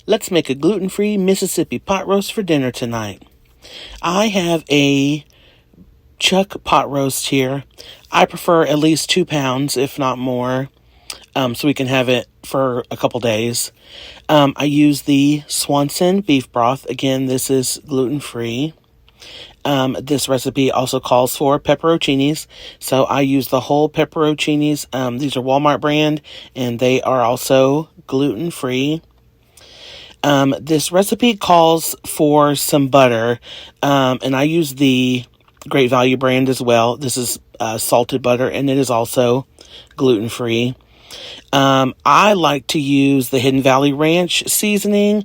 Let's make a gluten-free Mississippi pot roast for dinner tonight. I have a chuck pot roast here. I prefer at least 2 pounds, if not more, so we can have it for a couple days. I use the Swanson beef broth. Again, this is gluten-free. This recipe also calls for pepperoncinis, so I use the whole pepperoncinis. These are Walmart brand, and they are also gluten-free. This recipe calls for some butter, and I use the Great Value brand as well. This is salted butter, and it is also gluten-free. I like to use the Hidden Valley Ranch seasoning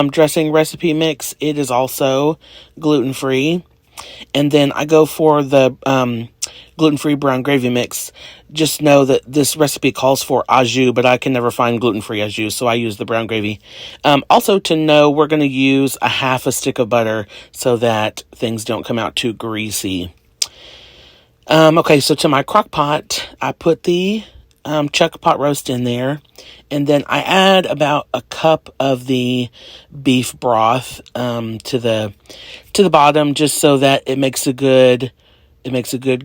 dressing recipe mix. It is also gluten-free. And then I go for the gluten-free brown gravy mix. Just know that this recipe calls for au jus, but I can never find gluten-free au jus, so I use the brown gravy. Also to know, we're going to use a half a stick of butter so that things don't come out too greasy. Okay, so to my crock pot, I put the chuck pot roast in there, and then I add about a cup of the beef broth to the bottom, just so that it makes a good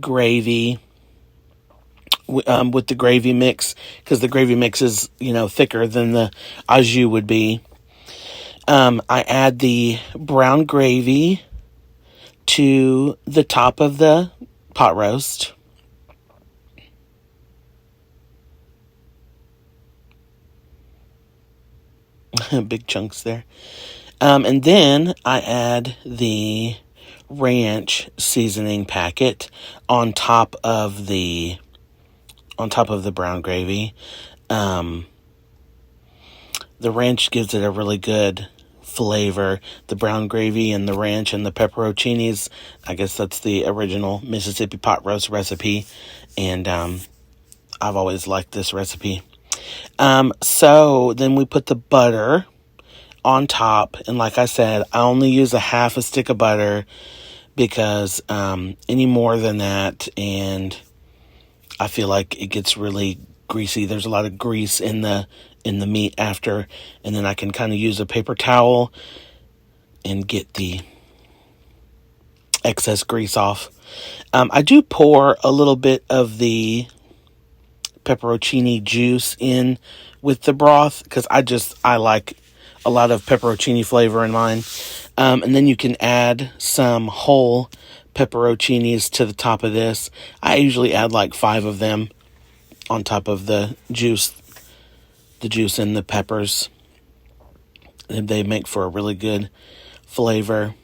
gravy with the gravy mix, because the gravy mix is thicker than the au jus would be. I add the brown gravy to the top of the pot roast. Big chunks there. And then I add the ranch seasoning packet on top of the brown gravy. The ranch gives it a really good flavor. The brown gravy and the ranch and the pepperoncinis, I guess that's the original Mississippi pot roast recipe, and I've always liked this recipe. So then we put the butter on top, and like I said, I only use a half a stick of butter, because any more than that, and I feel like it gets really greasy. There's a lot of grease in the meat after, and then I can kind of use a paper towel and get the excess grease off. I do pour a little bit of the pepperoncini juice in with the broth, because I like a lot of pepperoncini flavor in mine. And then you can add some whole pepperoncinis to the top of this. I usually add like 5 of them on top of the juice and the peppers. And they make for a really good flavor.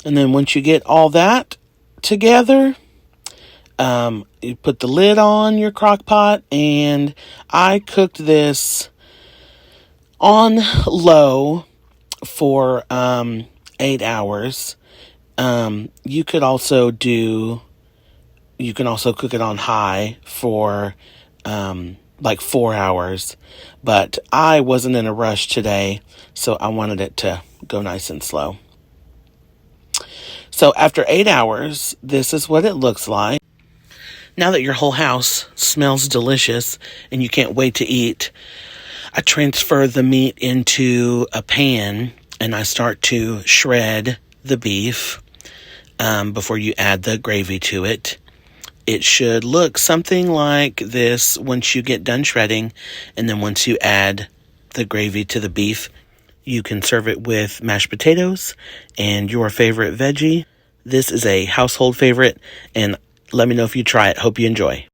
And then once you get all that together, you put the lid on your crock pot, and I cooked this on low for 8 hours. You can also cook it on high for like 4 hours, but I wasn't in a rush today, so I wanted it to go nice and slow. So after 8 hours, this is what it looks like. Now that your whole house smells delicious and you can't wait to eat, I transfer the meat into a pan, and I start to shred the beef before you add the gravy to it. It should look something like this once you get done shredding, and then once you add the gravy to the beef, you can serve it with mashed potatoes and your favorite veggie. This is a household favorite, and let me know if you try it. Hope you enjoy.